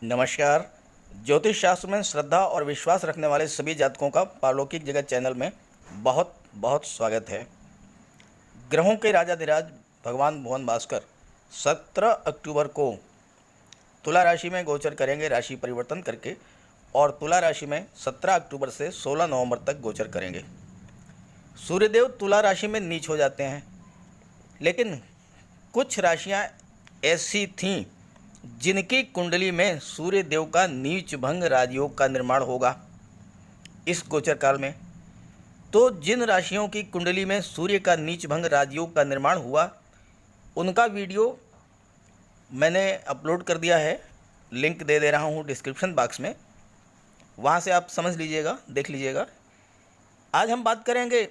नमस्कार। ज्योतिष शास्त्र में श्रद्धा और विश्वास रखने वाले सभी जातकों का पारलौकिक जगत चैनल में बहुत बहुत स्वागत है। ग्रहों के राजाधिराज भगवान भुवन भास्कर 17 अक्टूबर को तुला राशि में गोचर करेंगे राशि परिवर्तन करके, और तुला राशि में 17 अक्टूबर से 16 नवंबर तक गोचर करेंगे। सूर्यदेव तुला राशि में नीच हो जाते हैं, लेकिन कुछ राशियां ऐसी थीं जिनकी कुंडली में सूर्य देव का नीच भंग राजयोग का निर्माण होगा इस गोचर काल में। तो जिन राशियों की कुंडली में सूर्य का नीच भंग राजयोग का निर्माण हुआ, उनका वीडियो मैंने अपलोड कर दिया है, लिंक दे दे रहा हूँ डिस्क्रिप्शन बॉक्स में, वहाँ से आप समझ लीजिएगा, देख लीजिएगा। आज हम बात करेंगे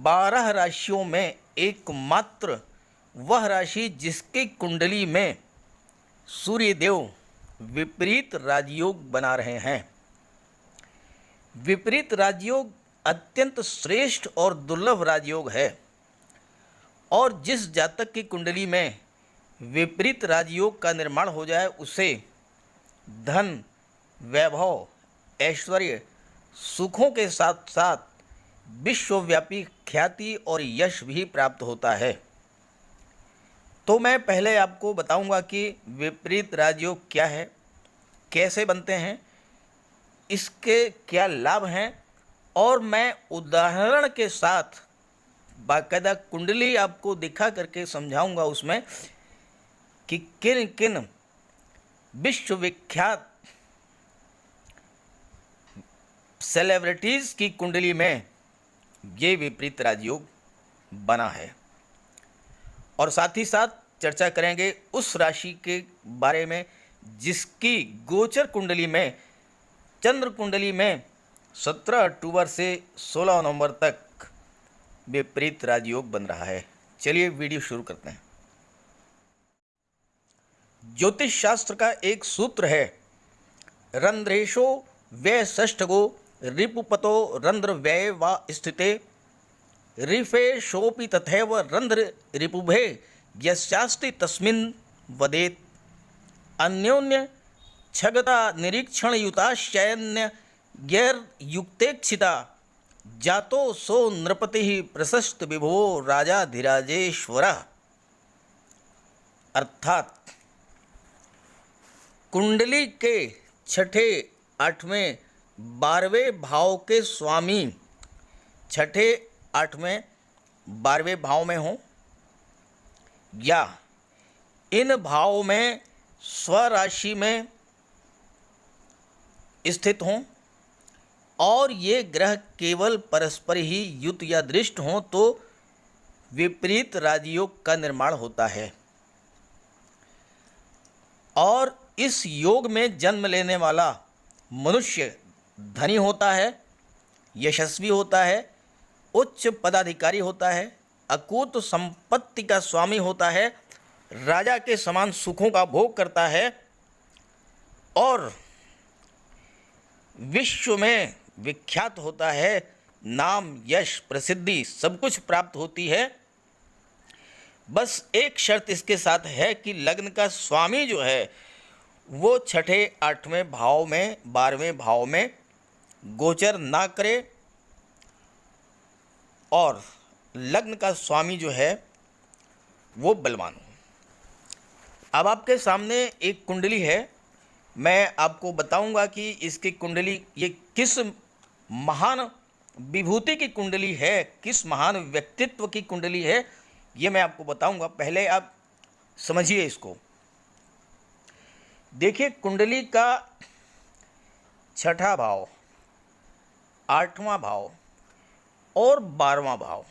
12 राशियों में एकमात्र वह राशि जिसकी कुंडली में सूर्यदेव विपरीत राजयोग बना रहे हैं। विपरीत राजयोग अत्यंत श्रेष्ठ और दुर्लभ राजयोग है, और जिस जातक की कुंडली में विपरीत राजयोग का निर्माण हो जाए उसे धन, वैभव, ऐश्वर्य, सुखों के साथ साथ विश्वव्यापी ख्याति और यश भी प्राप्त होता है। तो मैं पहले आपको बताऊंगा कि विपरीत राजयोग क्या है, कैसे बनते हैं, इसके क्या लाभ हैं, और मैं उदाहरण के साथ बाकायदा कुंडली आपको दिखा करके समझाऊंगा उसमें कि किन किन विश्वविख्यात सेलिब्रिटीज़ की कुंडली में ये विपरीत राजयोग बना है। और साथ ही साथ चर्चा करेंगे उस राशि के बारे में जिसकी गोचर कुंडली में, चंद्र कुंडली में 17 अक्टूबर से 16 नवंबर तक विपरीत राजयोग बन रहा है। चलिए वीडियो शुरू करते हैं। ज्योतिष शास्त्र का एक सूत्र है, रंध्रेशो व्यय षष्ठगो रिपुपतो रंध्र व्यय वा स्थिते रिफे शोपि तथैव रंध्र रिपुभे यस्यास्ति तस्मिन् वदेत्। अन्योन्य छगता निरीक्षण युताश्चैन्य गैर युक्तेक्षिता जातो सो नृपति प्रशस्त विभो राजाधिराजेश्वर। अर्थात कुंडली के छठे, आठवें, 12वें भाव के स्वामी छठे, 8वें, 12वें भाव में हों या इन भाव में स्वराशि में स्थित हों, और ये ग्रह केवल परस्पर ही युत या दृष्ट हों, तो विपरीत राजयोग का निर्माण होता है। और इस योग में जन्म लेने वाला मनुष्य धनी होता है, यशस्वी होता है, उच्च पदाधिकारी होता है, अकूत संपत्ति का स्वामी होता है, राजा के समान सुखों का भोग करता है, और विश्व में विख्यात होता है, नाम, यश, प्रसिद्धि सब कुछ प्राप्त होती है। बस एक शर्त इसके साथ है कि लग्न का स्वामी जो है वो छठे, 8वें भाव में, 12वें भाव में गोचर ना करे, और लग्न का स्वामी जो है वो बलवान हो। अब आपके सामने एक कुंडली है, मैं आपको बताऊंगा कि इसकी कुंडली ये किस महान विभूति की कुंडली है, किस महान व्यक्तित्व की कुंडली है, ये मैं आपको बताऊंगा। पहले आप समझिए इसको। देखिए, कुंडली का छठा भाव, 8वां भाव और 12वां भाव,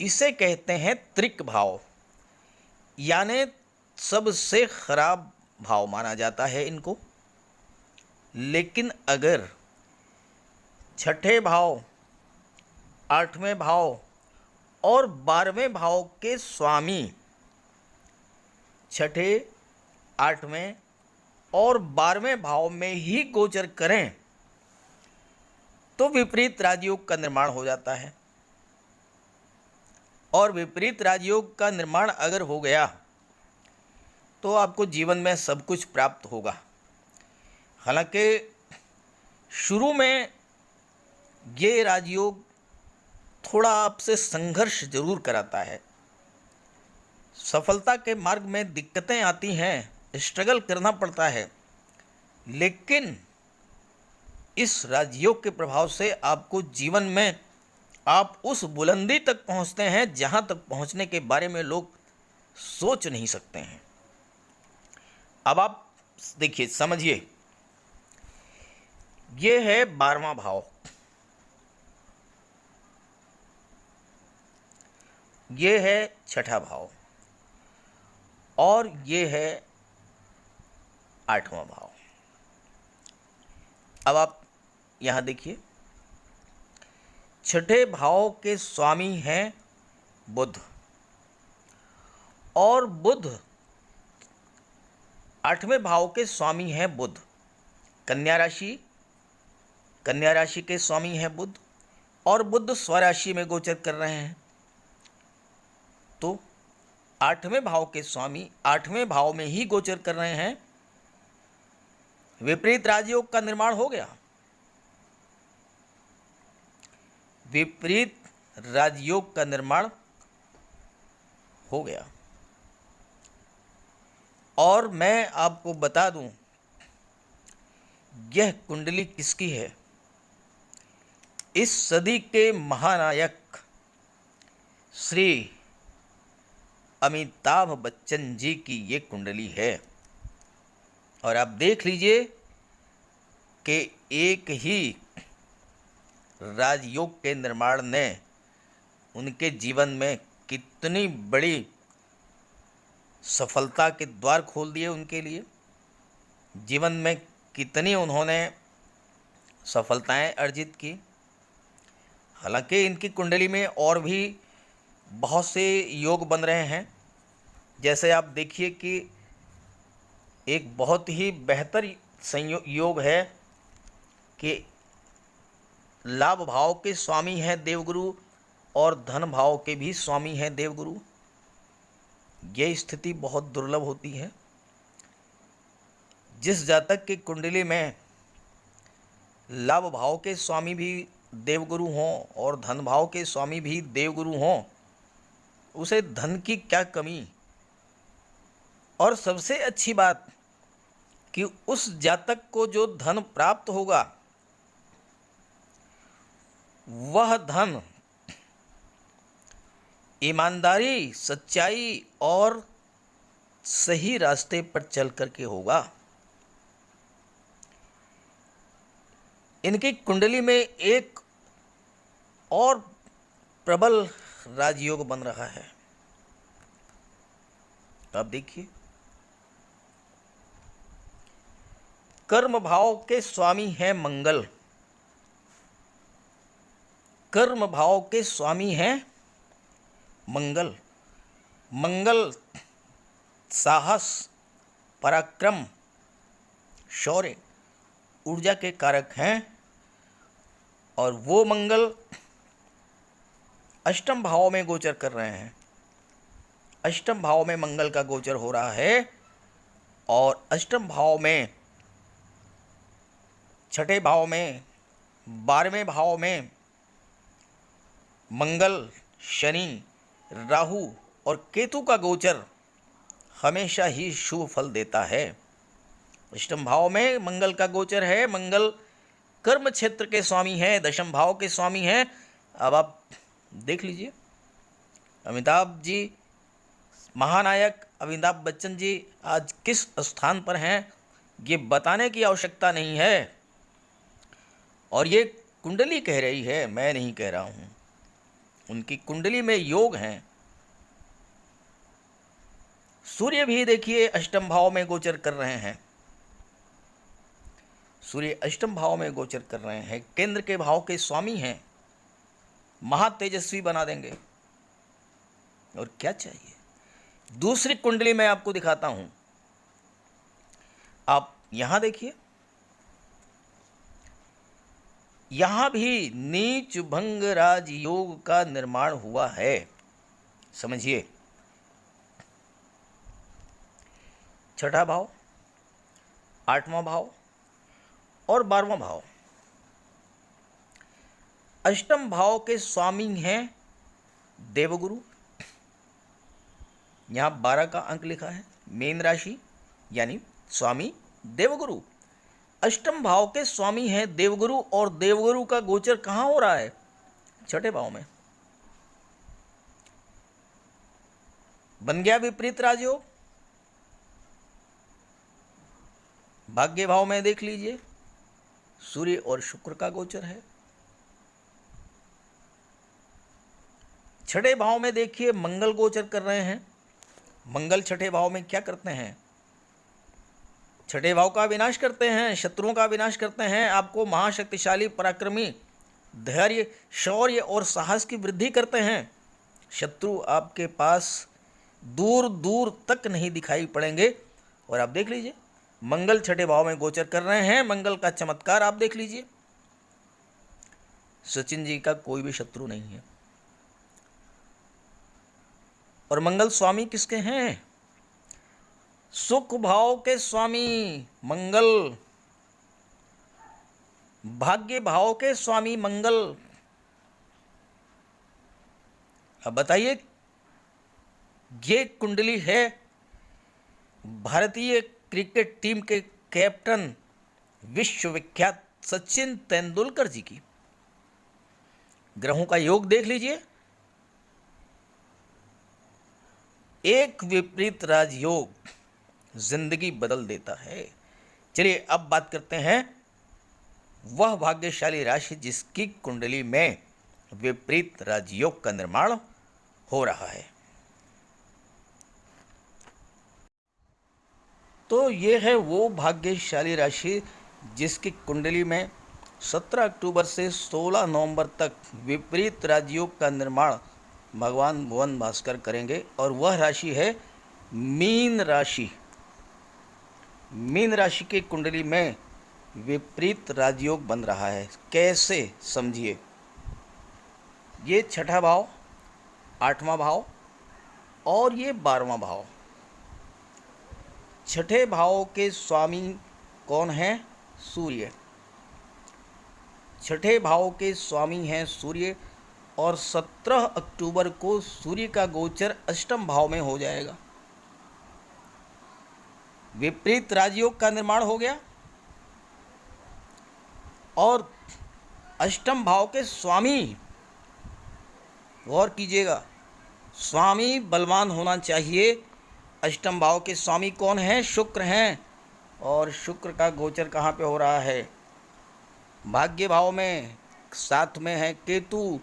इसे कहते हैं त्रिक भाव, यानी सबसे खराब भाव माना जाता है इनको। लेकिन अगर छठे भाव, 8वें भाव और 12वें भाव के स्वामी छठे, 8वें और 12वें भाव में ही गोचर करें तो विपरीत राजयोग का निर्माण हो जाता है। और विपरीत राजयोग का निर्माण अगर हो गया तो आपको जीवन में सब कुछ प्राप्त होगा। हालांकि शुरू में ये राजयोग थोड़ा आपसे संघर्ष जरूर कराता है, सफलता के मार्ग में दिक्कतें आती हैं, स्ट्रगल करना पड़ता है, लेकिन इस राजयोग के प्रभाव से आपको जीवन में आप उस बुलंदी तक पहुंचते हैं जहां तक पहुंचने के बारे में लोग सोच नहीं सकते हैं। अब आप देखिए, समझिए, ये है 12वां भाव, ये है 6ठा भाव और ये है 8वां भाव। अब आप यहां देखिए, 6ठे भाव के स्वामी हैं बुध और बुध 8वें भाव के स्वामी हैं बुध। कन्या राशि के स्वामी हैं बुध और बुध स्वराशि में गोचर कर रहे हैं। तो 8वें भाव के स्वामी 8वें भाव में ही गोचर कर रहे हैं, विपरीत राजयोग का निर्माण हो गया। विपरीत राजयोग का निर्माण हो गया। और मैं आपको बता दूं, यह कुंडली किसकी है? इस सदी के महानायक श्री अमिताभ बच्चन जी की ये कुंडली है। और आप देख लीजिए कि एक ही राजयोग के निर्माण ने उनके जीवन में कितनी बड़ी सफलता के द्वार खोल दिए उनके लिए। जीवन में कितनी उन्होंने सफलताएं अर्जित की। हालांकि इनकी कुंडली में और भी बहुत से योग बन रहे हैं। जैसे आप देखिए कि एक बहुत ही बेहतर योग है कि लाभ भाव के स्वामी हैं देवगुरु और धन भाव के भी स्वामी हैं देवगुरु। ये स्थिति बहुत दुर्लभ होती है। जिस जातक की कुंडली में लाभ भाव के स्वामी भी देवगुरु हों और धन भाव के स्वामी भी देवगुरु हों, उसे धन की क्या कमी। और सबसे अच्छी बात कि उस जातक को जो धन प्राप्त होगा वह धन ईमानदारी, सच्चाई और सही रास्ते पर चल करके होगा। इनकी कुंडली में एक और प्रबल राजयोग बन रहा है। आप देखिए, कर्म भाव के स्वामी हैं मंगल। कर्म भाव के स्वामी हैं मंगल। मंगल साहस, पराक्रम, शौर्य, ऊर्जा के कारक हैं। और वो मंगल अष्टम भाव में गोचर कर रहे हैं। अष्टम भाव में मंगल का गोचर हो रहा है और अष्टम भाव में, छठे भाव में, 12वें भाव में मंगल, शनि, राहु और केतु का गोचर हमेशा ही शुभ फल देता है। अष्टम भाव में मंगल का गोचर है। मंगल कर्म क्षेत्र के स्वामी हैं, दशम भाव के स्वामी हैं। अब आप देख लीजिए, अमिताभ जी, महानायक अमिताभ बच्चन जी आज किस स्थान पर हैं ये बताने की आवश्यकता नहीं है। और ये कुंडली कह रही है, मैं नहीं कह रहा हूँ। उनकी कुंडली में योग हैं। सूर्य भी देखिए अष्टम भाव में गोचर कर रहे हैं। सूर्य अष्टम भाव में गोचर कर रहे हैं, केंद्र के भाव के स्वामी हैं, महातेजस्वी बना देंगे। और क्या चाहिए। दूसरी कुंडली मैं आपको दिखाता हूं। आप यहां देखिए, यहां भी नीच भंग राज योग का निर्माण हुआ है। समझिए, छठा भाव, आठवां भाव और 12वां भाव। अष्टम भाव के स्वामी हैं देवगुरु, यहाँ 12 का अंक लिखा है, मीन राशि यानी स्वामी देवगुरु। अष्टम भाव के स्वामी हैं देवगुरु और देवगुरु का गोचर कहाँ हो रहा है? छठे भाव में। बन गया विपरीत राजयोग। भाग्य भाव में देख लीजिए, सूर्य और शुक्र का गोचर है। छठे भाव में देखिए मंगल गोचर कर रहे हैं। मंगल छठे भाव में क्या करते हैं? छठे भाव का विनाश करते हैं, शत्रुओं का विनाश करते हैं, आपको महाशक्तिशाली, पराक्रमी, धैर्य, शौर्य और साहस की वृद्धि करते हैं। शत्रु आपके पास दूर दूर तक नहीं दिखाई पड़ेंगे। और आप देख लीजिए मंगल छठे भाव में गोचर कर रहे हैं। मंगल का चमत्कार आप देख लीजिए, सचिन जी का कोई भी शत्रु नहीं है। और मंगल स्वामी किसके हैं? सुख भाव के स्वामी मंगल, भाग्य भाव के स्वामी मंगल। अब बताइए, ये कुंडली है भारतीय क्रिकेट टीम के कैप्टन विश्वविख्यात सचिन तेंदुलकर जी की। ग्रहों का योग देख लीजिए, एक विपरीत राजयोग जिंदगी बदल देता है। चलिए अब बात करते हैं वह भाग्यशाली राशि जिसकी कुंडली में विपरीत राजयोग का निर्माण हो रहा है। तो ये है वो भाग्यशाली राशि जिसकी कुंडली में 17 अक्टूबर से 16 नवंबर तक विपरीत राजयोग का निर्माण भगवान भुवन भास्कर करेंगे। और वह राशि है मीन राशि। मीन राशि की कुंडली में विपरीत राजयोग बन रहा है। कैसे, समझिए। ये छठा भाव, आठवां भाव और ये 12वां भाव। छठे भाव के स्वामी कौन हैं? सूर्य। छठे भाव के स्वामी हैं सूर्य। और 17 अक्टूबर को सूर्य का गोचर अष्टम भाव में हो जाएगा। विपरीत राजयोग का निर्माण हो गया। और अष्टम भाव के स्वामी, गौर कीजिएगा, स्वामी बलवान होना चाहिए। अष्टम भाव के स्वामी कौन हैं? शुक्र हैं। और शुक्र का गोचर कहाँ पे हो रहा है? भाग्य भाव में। साथ में है केतु,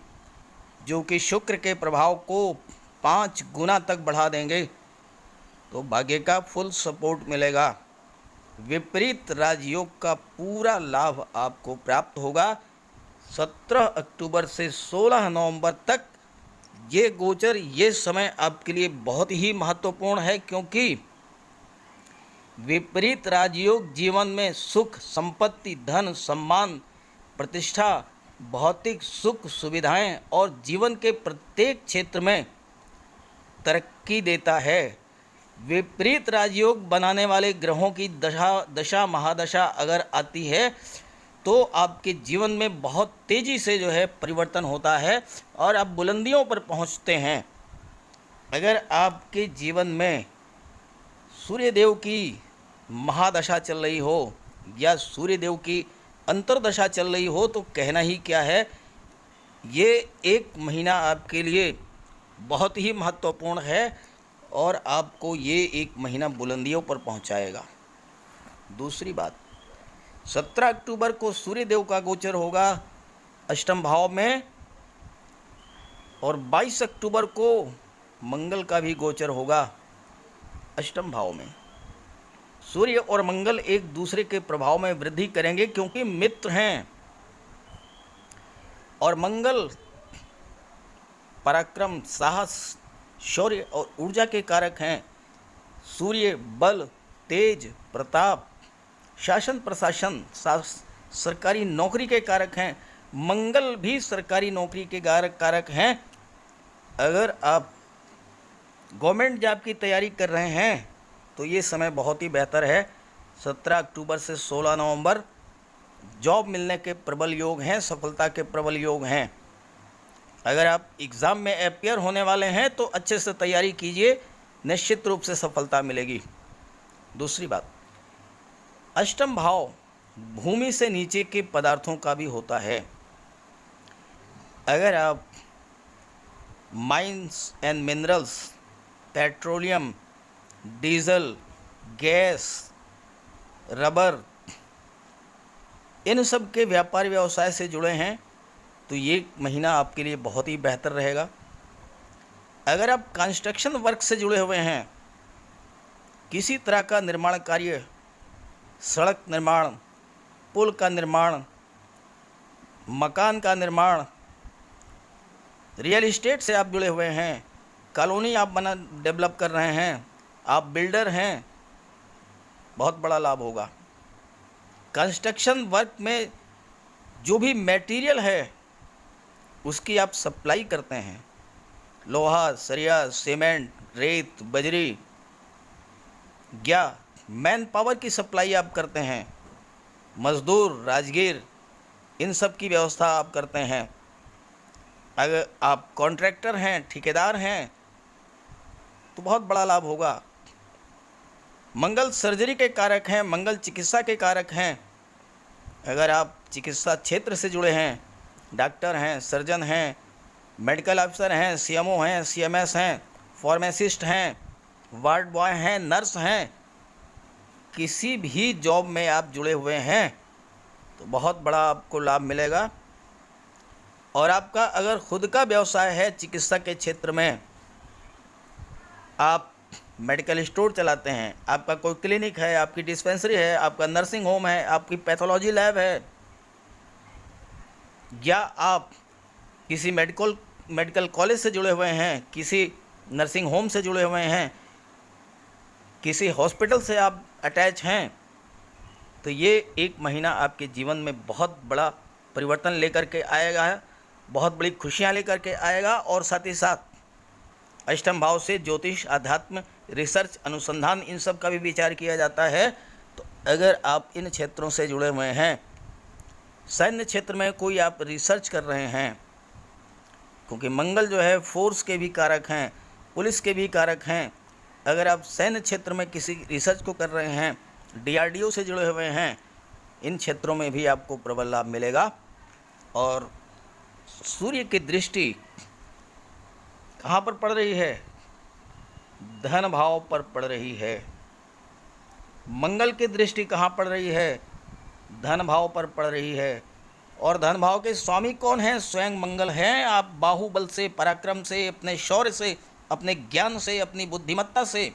जो कि शुक्र के प्रभाव को 5 गुना तक बढ़ा देंगे। तो भाग्य का फुल सपोर्ट मिलेगा। विपरीत राजयोग का पूरा लाभ आपको प्राप्त होगा। 17 अक्टूबर से 16 नवंबर तक ये गोचर, ये समय आपके लिए बहुत ही महत्वपूर्ण है, क्योंकि विपरीत राजयोग जीवन में सुख, संपत्ति, धन, सम्मान, प्रतिष्ठा, भौतिक सुख सुविधाएं और जीवन के प्रत्येक क्षेत्र में तरक्की देता है। विपरीत राजयोग बनाने वाले ग्रहों की दशा महादशा अगर आती है तो आपके जीवन में बहुत तेज़ी से जो है परिवर्तन होता है और आप बुलंदियों पर पहुंचते हैं। अगर आपके जीवन में सूर्यदेव की महादशा चल रही हो या सूर्यदेव की अंतर्दशा चल रही हो तो कहना ही क्या है, ये एक महीना आपके लिए बहुत ही महत्वपूर्ण है और आपको ये एक महीना बुलंदियों पर पहुंचाएगा। दूसरी बात, 17 अक्टूबर को सूर्यदेव का गोचर होगा अष्टम भाव में और 22 अक्टूबर को मंगल का भी गोचर होगा अष्टम भाव में। सूर्य और मंगल एक दूसरे के प्रभाव में वृद्धि करेंगे क्योंकि मित्र हैं। और मंगल पराक्रम, साहस, शौर्य और ऊर्जा के कारक हैं। सूर्य बल, तेज, प्रताप, शासन प्रशासन, सरकारी नौकरी के कारक हैं। मंगल भी सरकारी नौकरी के कारक हैं। अगर आप गवर्नमेंट जॉब की तैयारी कर रहे हैं तो ये समय बहुत ही बेहतर है। 17 अक्टूबर से 16 नवंबर जॉब मिलने के प्रबल योग हैं, सफलता के प्रबल योग हैं। अगर आप एग्ज़ाम में अपियर होने वाले हैं तो अच्छे से तैयारी कीजिए, निश्चित रूप से सफलता मिलेगी। दूसरी बात, अष्टम भाव भूमि से नीचे के पदार्थों का भी होता है। अगर आप mines and minerals, petroleum, diesel, gas, rubber, इन सब के व्यापार व्यवसाय से जुड़े हैं तो ये महीना आपके लिए बहुत ही बेहतर रहेगा। अगर आप कंस्ट्रक्शन वर्क से जुड़े हुए हैं, किसी तरह का निर्माण कार्य, सड़क निर्माण, पुल का निर्माण, मकान का निर्माण, रियल इस्टेट से आप जुड़े हुए हैं, कॉलोनी आप डेवलप कर रहे हैं, आप बिल्डर हैं, बहुत बड़ा लाभ होगा। कंस्ट्रक्शन वर्क में जो भी मटेरियल है उसकी आप सप्लाई करते हैं, लोहा, सरिया, सीमेंट, रेत, बजरी, या मैन पावर की सप्लाई आप करते हैं, मज़दूर, राजगीर, इन सब की व्यवस्था आप करते हैं। अगर आप कॉन्ट्रैक्टर हैं, ठेकेदार हैं, तो बहुत बड़ा लाभ होगा। मंगल सर्जरी के कारक हैं, मंगल चिकित्सा के कारक हैं। अगर आप चिकित्सा क्षेत्र से जुड़े हैं, डॉक्टर हैं, सर्जन हैं, मेडिकल अफसर हैं, सीएमओ हैं, सीएमएस हैं, फार्मासिस्ट हैं, वार्ड बॉय हैं, नर्स हैं, किसी भी जॉब में आप जुड़े हुए हैं तो बहुत बड़ा आपको लाभ मिलेगा। और आपका अगर खुद का व्यवसाय है चिकित्सा के क्षेत्र में, आप मेडिकल स्टोर चलाते हैं, आपका कोई क्लिनिक है, आपकी डिस्पेंसरी है, आपका नर्सिंग होम है, आपकी पैथोलॉजी लैब है, या आप किसी मेडिकल कॉलेज से जुड़े हुए हैं, किसी नर्सिंग होम से जुड़े हुए हैं, किसी हॉस्पिटल से आप अटैच हैं, तो ये एक महीना आपके जीवन में बहुत बड़ा परिवर्तन लेकर के आएगा, बहुत बड़ी खुशियाँ लेकर के आएगा। और साथ ही साथ अष्टम भाव से ज्योतिष, अध्यात्म, रिसर्च, अनुसंधान, इन सब का भी विचार किया जाता है। तो अगर आप इन क्षेत्रों से जुड़े हुए हैं, सैन्य क्षेत्र में कोई आप रिसर्च कर रहे हैं, क्योंकि मंगल जो है फोर्स के भी कारक हैं, पुलिस के भी कारक हैं। अगर आप सैन्य क्षेत्र में किसी रिसर्च को कर रहे हैं, डीआरडीओ से जुड़े हुए हैं, इन क्षेत्रों में भी आपको प्रबल लाभ मिलेगा। और सूर्य की दृष्टि कहाँ पर पड़ रही है? धन भाव पर पड़ रही है। मंगल की दृष्टि कहाँ पड़ रही है? धन भाव पर पड़ रही है। और धन भाव के स्वामी कौन हैं? स्वयं मंगल हैं। आप बाहुबल से, पराक्रम से, अपने शौर्य से, अपने ज्ञान से, अपनी बुद्धिमत्ता से,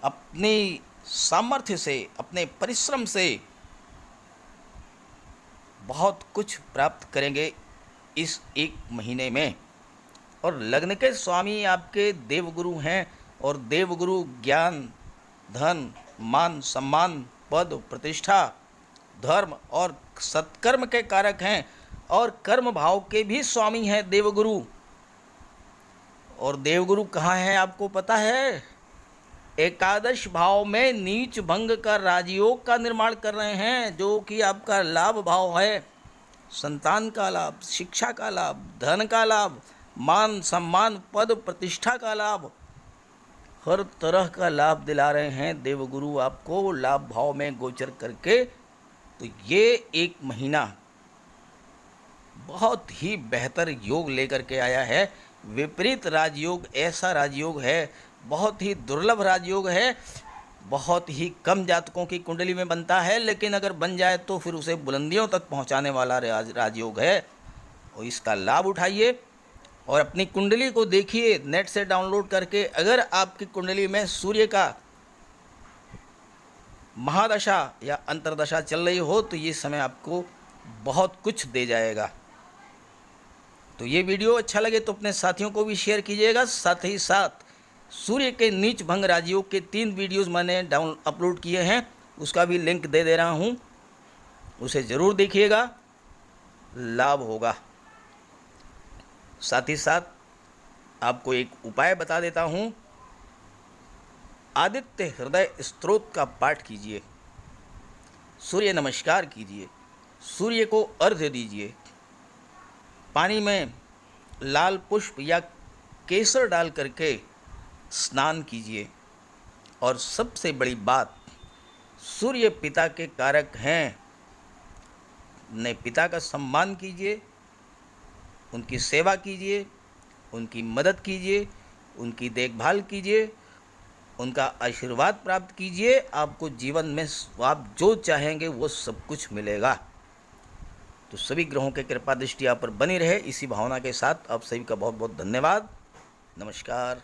अपनी सामर्थ्य से, अपने परिश्रम से बहुत कुछ प्राप्त करेंगे इस एक महीने में। और लग्न के स्वामी आपके देवगुरु हैं, और देवगुरु ज्ञान, धन, मान, सम्मान, पद, प्रतिष्ठा, धर्म और सत्कर्म के कारक हैं। और कर्म भाव के भी स्वामी हैं देवगुरु। और देवगुरु कहाँ हैं आपको पता है? एकादश भाव में नीच भंग का राजयोग का निर्माण कर रहे हैं, जो कि आपका लाभ भाव है। संतान का लाभ, शिक्षा का लाभ, धन का लाभ, मान, सम्मान, पद, प्रतिष्ठा का लाभ, हर तरह का लाभ दिला रहे हैं देवगुरु आपको लाभ भाव में गोचर करके। तो ये एक महीना बहुत ही बेहतर योग लेकर के आया है। विपरीत राजयोग ऐसा राजयोग है, बहुत ही दुर्लभ राजयोग है, बहुत ही कम जातकों की कुंडली में बनता है, लेकिन अगर बन जाए तो फिर उसे बुलंदियों तक पहुंचाने वाला राजयोग है। और इसका लाभ उठाइए और अपनी कुंडली को देखिए नेट से डाउनलोड करके। अगर आपकी कुंडली में सूर्य का महादशा या अंतरदशा चल रही हो तो ये समय आपको बहुत कुछ दे जाएगा। तो ये वीडियो अच्छा लगे तो अपने साथियों को भी शेयर कीजिएगा। साथ ही साथ सूर्य के नीच भंग राजयोग के 3 वीडियोस मैंने अपलोड किए हैं, उसका भी लिंक दे दे रहा हूँ, उसे ज़रूर देखिएगा, लाभ होगा। साथ ही साथ आपको एक उपाय बता देता हूँ। आदित्य हृदय स्तोत्र का पाठ कीजिए, सूर्य नमस्कार कीजिए, सूर्य को अर्घ्य दीजिए, पानी में लाल पुष्प या केसर डाल करके स्नान कीजिए। और सबसे बड़ी बात, सूर्य पिता के कारक हैं, अपने पिता का सम्मान कीजिए, उनकी सेवा कीजिए, उनकी मदद कीजिए, उनकी देखभाल कीजिए, उनका आशीर्वाद प्राप्त कीजिए। आपको जीवन में आप जो चाहेंगे वो सब कुछ मिलेगा। तो सभी ग्रहों के कृपा दृष्टि आप पर बनी रहे, इसी भावना के साथ आप सभी का बहुत बहुत धन्यवाद। नमस्कार।